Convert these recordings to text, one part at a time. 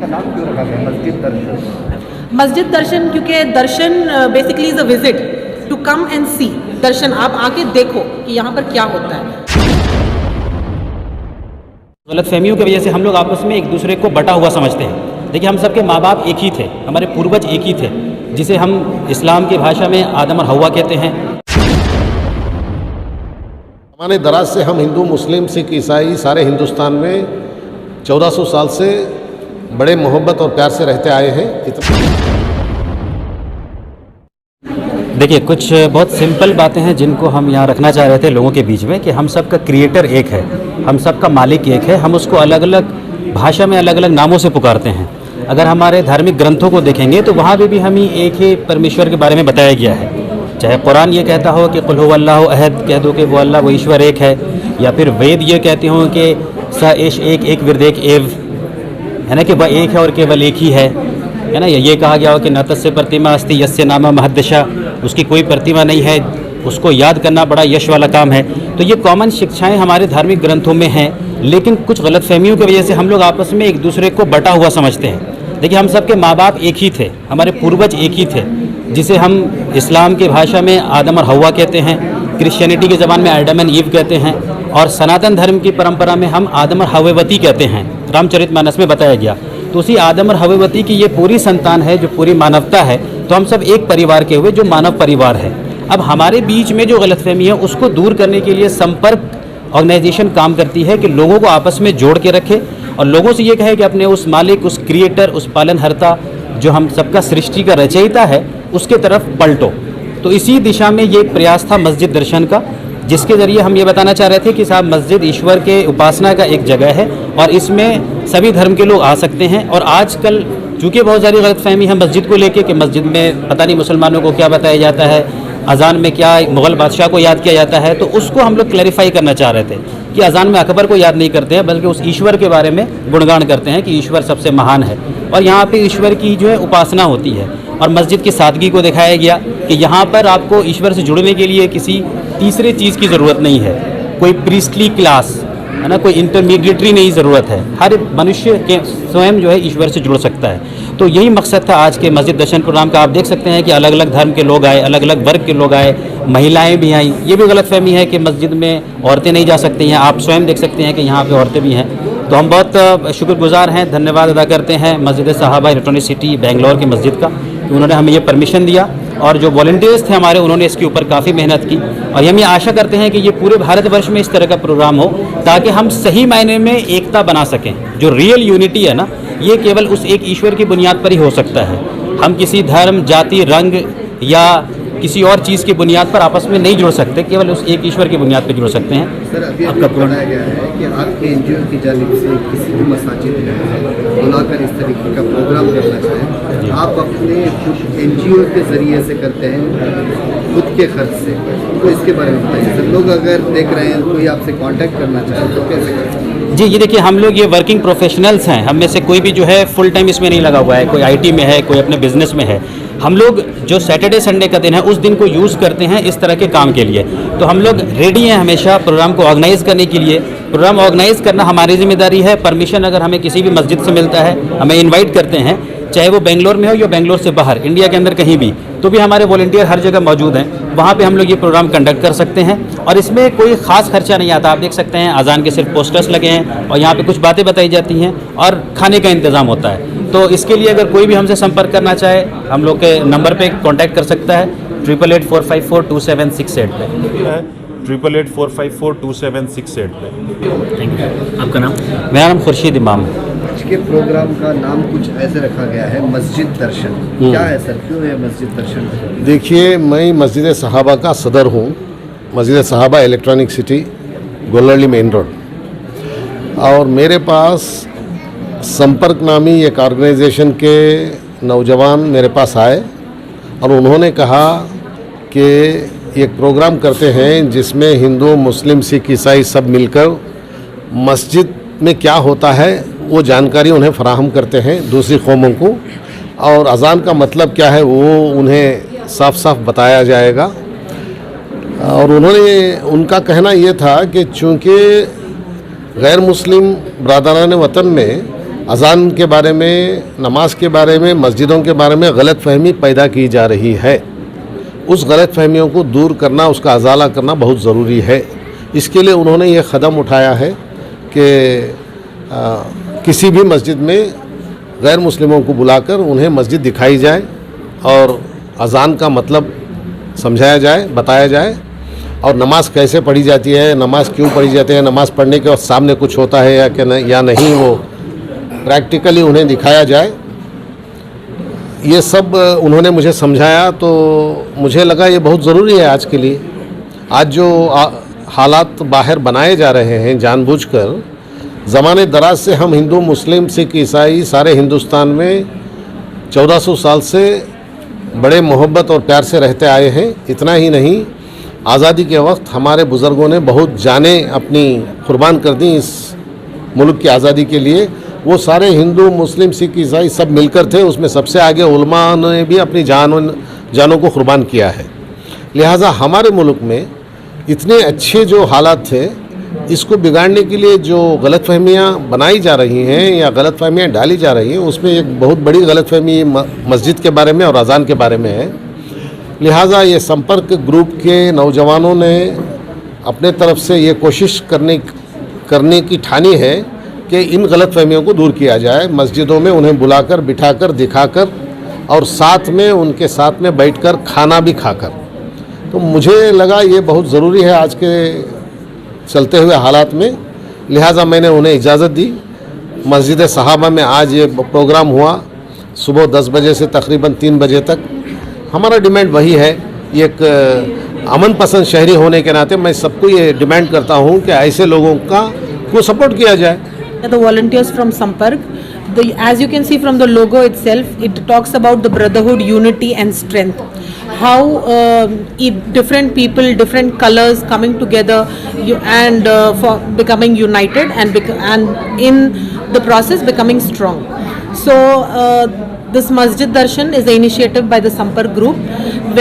नाम क्यों रखा गया मस्जिद दर्शन? मस्जिद दर्शन क्योंकि दर्शन basically is a visit to come and see. दर्शन, आप आके देखो कि यहाँ पर क्या होता है। गलतफहमियों की वजह से हम लोग आपस में एक दूसरे को बटा हुआ समझते हैं। देखिए, हम सबके माँ बाप एक ही थे, हमारे पूर्वज एक ही थे, जिसे हम इस्लाम की भाषा में आदम और हव्वा कहते हैं। हमारे दराज से हम हिंदू, मुस्लिम, सिख, ईसाई सारे हिंदुस्तान में 1400 साल से बड़े मोहब्बत और प्यार से रहते आए हैं। देखिए, कुछ बहुत सिंपल बातें हैं जिनको हम यहाँ रखना चाह रहे थे लोगों के बीच में, कि हम सब का क्रिएटर एक है, हम सब का मालिक एक है। हम उसको अलग अलग भाषा में अलग अलग नामों से पुकारते हैं। अगर हमारे धार्मिक ग्रंथों को देखेंगे तो वहाँ भी हमें एक ही परमेश्वर के बारे में बताया गया है। चाहे कुरान ये कहता हो कि कुल हुवल्लाहु अहद, कह दो कि वो अल्लाह, वो ईश्वर एक है, या फिर वेद ये कहते हों कि स एश एक, एक विरदेक एव, है ना, कि वह एक है और केवल एक ही है ना। ये कहा गया हो कि न तस्य प्रतिमा अस्ति यस्य नामा महद्दशा, उसकी कोई प्रतिमा नहीं है, उसको याद करना बड़ा यश वाला काम है। तो ये कॉमन शिक्षाएं हमारे धार्मिक ग्रंथों में हैं, लेकिन कुछ गलतफहमियों की वजह से हम लोग आपस में एक दूसरे को बटा हुआ समझते हैं। देखिए, हम सबके माँ बाप एक ही थे, हमारे पूर्वज एक ही थे, जिसे हम इस्लाम की भाषा में आदम और हव्वा कहते हैं, क्रिश्चियनिटी की ज़बान में एडम एंड ईव कहते हैं, और सनातन धर्म की परंपरा में हम आदम और हव्ववती कहते हैं। रामचरितमानस में बताया गया। तो उसी आदम और हव्ववती की ये पूरी संतान है, जो पूरी मानवता है। तो हम सब एक परिवार के हुए, जो मानव परिवार है। अब हमारे बीच में जो गलतफहमी है उसको दूर करने के लिए संपर्क ऑर्गेनाइजेशन काम करती है कि लोगों को आपस में जोड़ के रखे और लोगों से ये कहे कि अपने उस मालिक, उस क्रिएटर, उस पालनहर्ता, जो हम सबका सृष्टि का रचयिता है, उसके तरफ पलटो। तो इसी दिशा में ये एक प्रयास था मस्जिद दर्शन का, जिसके ज़रिए हम ये बताना चाह रहे थे कि साहब, मस्जिद ईश्वर के उपासना का एक जगह है और इसमें सभी धर्म के लोग आ सकते हैं। और आजकल चूँकि बहुत सारी गलतफहमी है मस्जिद को लेके कि मस्जिद में पता नहीं मुसलमानों को क्या बताया जाता है, अजान में क्या मुग़ल बादशाह को याद किया जाता है। तो उसको हम लोग क्लैरिफाई करना चाह रहे थे कि अजान में अकबर को याद नहीं करते हैं, बल्कि उस ईश्वर के बारे में गुणगान करते हैं कि ईश्वर सबसे महान है। और यहाँ पे ईश्वर की जो है उपासना होती है। और मस्जिद की सादगी को दिखाया गया कि यहाँ पर आपको ईश्वर से जुड़ने के लिए किसी तीसरे चीज़ की ज़रूरत नहीं है, कोई प्रीस्टली क्लास, है ना, कोई इंटरमीडिएटरी नहीं ज़रूरत है। हर मनुष्य के स्वयं जो है ईश्वर से जुड़ सकता है। तो यही मकसद था आज के मस्जिद दर्शन प्रोग्राम का। आप देख सकते हैं कि अलग अलग धर्म के लोग आए, अलग अलग वर्ग के लोग आए, महिलाएं भी आई। ये भी गलतफहमी है कि मस्जिद में औरतें नहीं जा सकती हैं। आप स्वयं देख सकते हैं कि यहाँ पे औरतें भी हैं। तो हम बहुत शुक्रगुजार हैं, धन्यवाद अदा करते हैं मस्जिद सहाबा इलेक्ट्रॉनिक सिटी बेंगलोर की मस्जिद का कि उन्होंने हमें ये परमिशन दिया। और जो वॉलंटियर्स थे हमारे, उन्होंने इसके ऊपर काफ़ी मेहनत की। और हम ये आशा करते हैं कि ये पूरे भारतवर्ष में इस तरह का प्रोग्राम हो, ताकि हम सही मायने में एकता बना सकें। जो रियल यूनिटी है ना, ये केवल उस एक ईश्वर की बुनियाद पर ही हो सकता है। हम किसी धर्म, जाति, रंग या किसी और चीज़ की बुनियाद पर आपस में नहीं जुड़ सकते, केवल उस एक ईश्वर की बुनियाद पर जुड़ सकते हैं। सर, अभी बताया गया है कि आपके एनजीओ की जानिब से किसी भी मसाजिद में बुलाकर इस तरीके का प्रोग्राम करना चाहें, आप अपने खुद एनजीओ के ज़रिए से करते हैं, खुद के खर्च से, तो इसके बारे में बताइए सर। लोग अगर देख रहे हैं, कोई आपसे कांटेक्ट करना चाहे तो कैसे कर सकते हैं? जी, ये देखिए, हम लोग ये वर्किंग प्रोफेशनल्स हैं। हम में से कोई भी जो है फुल टाइम इसमें नहीं लगा हुआ है। कोई आईटी में है, कोई अपने बिजनेस में है। हम लोग जो सैटरडे संडे का दिन है, उस दिन को यूज़ करते हैं इस तरह के काम के लिए। तो हम लोग रेडी हैं हमेशा प्रोग्राम को ऑर्गेनाइज़ करने के लिए। प्रोग्राम ऑर्गेनाइज़ करना हमारी जिम्मेदारी है। परमिशन अगर हमें किसी भी मस्जिद से मिलता है, हमें इनवाइट करते हैं, चाहे वो बेंगलोर में हो या बेंगलोर से बाहर, इंडिया के अंदर कहीं भी, तो भी हमारे वॉलंटियर हर जगह मौजूद हैं। वहाँ पे हम लोग ये प्रोग्राम कंडक्ट कर सकते हैं और इसमें कोई ख़ास खर्चा नहीं आता। आप देख सकते हैं अजान के सिर्फ पोस्टर्स लगे हैं और यहाँ पे कुछ बातें बताई जाती हैं और खाने का इंतज़ाम होता है। तो इसके लिए अगर कोई भी हमसे संपर्क करना चाहे, हम लोग के नंबर पे कांटेक्ट कर सकता है 8884542768 पे। 8884542768 पे। Thank you. आपका नाम? मेरा नाम खुर्शीद इमाम है। आज के प्रोग्राम का नाम कुछ ऐसे रखा गया है, मस्जिद दर्शन। क्या है सर, क्यों है मस्जिद दर्शन? देखिए, मैं मस्जिद सहाबा का सदर हूँ। मस्जिद सहाबा इलेक्ट्रॉनिक सिटी, गोल्लरली मेन रोड। और मेरे पास संपर्क नामी एक ऑर्गेनाइजेशन के नौजवान मेरे पास आए और उन्होंने कहा कि एक प्रोग्राम करते हैं जिसमें हिंदू, मुस्लिम, सिख, ईसाई सब मिलकर मस्जिद में क्या होता है वो जानकारी उन्हें फराहम करते हैं दूसरी कौमों को, और अज़ान का मतलब क्या है वो उन्हें साफ साफ बताया जाएगा। और उनका कहना ये था कि चूँकि गैर मुस्लिम बरादरान वतन में अज़ान के बारे में, नमाज के बारे में, मस्जिदों के बारे में गलत फहमी पैदा की जा रही है। उस गलत फहमियों को दूर करना, उसका अजाला करना बहुत ज़रूरी है। इसके लिए उन्होंने ये कदम उठाया है कि किसी भी मस्जिद में गैर मुस्लिमों को बुलाकर उन्हें मस्जिद दिखाई जाए और अज़ान का मतलब समझाया जाए, बताया जाए, और नमाज कैसे पढ़ी जाती है, नमाज क्यों पढ़ी जाती है, नमाज पढ़ने के बाद सामने कुछ होता है या नहीं, वो प्रैक्टिकली उन्हें दिखाया जाए। ये सब उन्होंने मुझे समझाया तो मुझे लगा ये बहुत ज़रूरी है आज के लिए। आज जो हालात बाहर बनाए जा रहे हैं जानबूझकर, ज़माने दराज से हम हिंदू, मुस्लिम, सिख, ईसाई सारे हिंदुस्तान में 1400 साल से बड़े मोहब्बत और प्यार से रहते आए हैं। इतना ही नहीं, आज़ादी के वक्त हमारे बुज़ुर्गों ने बहुत जानें अपनी कुर्बान कर दी इस मुल्क की आज़ादी के लिए। वो सारे हिंदू, मुस्लिम, सिख, ईसाई सब मिलकर थे। उसमें सबसे आगे उलमा ने भी अपनी जानों को कुर्बान किया है। लिहाजा हमारे मुल्क में इतने अच्छे जो हालात थे, इसको बिगाड़ने के लिए जो गलतफहमियाँ बनाई जा रही हैं या गलतफहमियाँ डाली जा रही हैं, उसमें एक बहुत बड़ी गलतफहमी मस्जिद के बारे में और अज़ान के बारे में है। लिहाजा ये संपर्क ग्रुप के नौजवानों ने अपने तरफ से ये कोशिश करने की ठानी है कि इन गलतफहमियों को दूर किया जाए। मस्जिदों में उन्हें बुलाकर, बिठाकर, दिखाकर और साथ में उनके साथ में बैठकर खाना भी खाकर। तो मुझे लगा ये बहुत ज़रूरी है आज के चलते हुए हालात में। लिहाजा मैंने उन्हें इजाज़त दी। मस्जिद सहाबा में आज ये प्रोग्राम हुआ सुबह 10 बजे से तकरीबन 3 बजे तक। हमारा डिमांड वही है, एक अमन पसंद शहरी होने के नाते मैं सबको ये डिमांड करता हूँ कि ऐसे लोगों को सपोर्ट किया जाए। The volunteers from Sampark, as you can see from the logo itself, it talks about the brotherhood, unity and strength. How different people, different colors coming together and for becoming united and in the process becoming strong. So this Masjid Darshan is an initiative by the Sampark group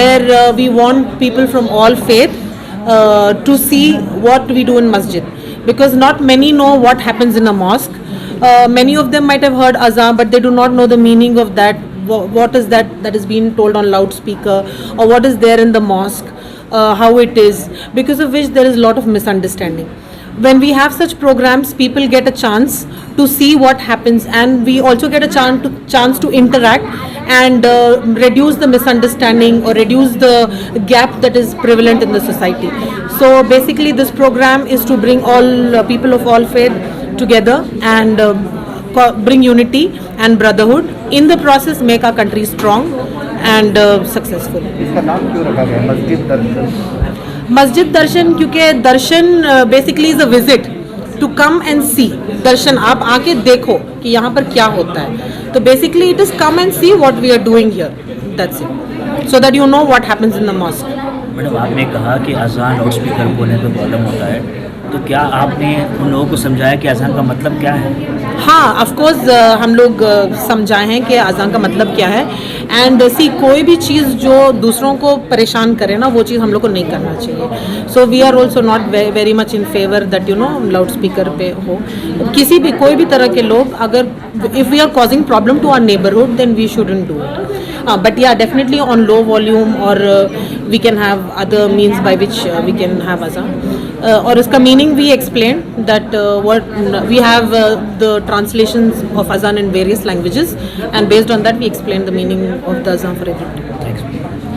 where we want people from all faith to see what we do in masjid, because not many know what happens in a mosque. Many of them might have heard azan, but they do not know the meaning of that. What is that is being told on loudspeaker, or what is there in the mosque, how it is, because of which there is a lot of misunderstanding. When we have such programs, people get a chance to see what happens, and we also get a chance to interact and reduce the misunderstanding or reduce the gap that is prevalent in the society. So basically this program is to bring all people of all faith together and bring unity and brotherhood, in the process make our country strong and successful. इसका नाम क्यों रखा गया मस्जिद दर्शन? मस्जिद दर्शन क्योंकि दर्शन basically is a visit to come and see. दर्शन, आप आके देखो कि यहाँ पर क्या होता है। तो basically it is come and see what we are doing here, that's it, so that you know what happens in the mosque. Madam, आपने कहा कि अजान लाउड स्पीकर बोलने पे प्रॉब्लम होता है, तो क्या आपने उन लोगों को समझाया कि अजान का मतलब क्या है? हाँ, ऑफ कोर्स हम लोग समझाए हैं कि अजान का मतलब क्या है। एंड सी, कोई भी चीज़ जो दूसरों को परेशान करे ना, वो चीज़ हम लोग को नहीं करना चाहिए। So we are also not very much in favour that loud speaker पे हो। किसी भी कोई भी तरह के लोग, अगर if we are causing problem to our neighbourhood then we shouldn't do it. But या डेफिनेटली ऑन लो वॉल्यूम, और we can have other means by which we can have azan. और इसका meaning we explain that what we have the translations of azan in various languages, and based on that we explain the meaning of the azan for everyone. Thanks.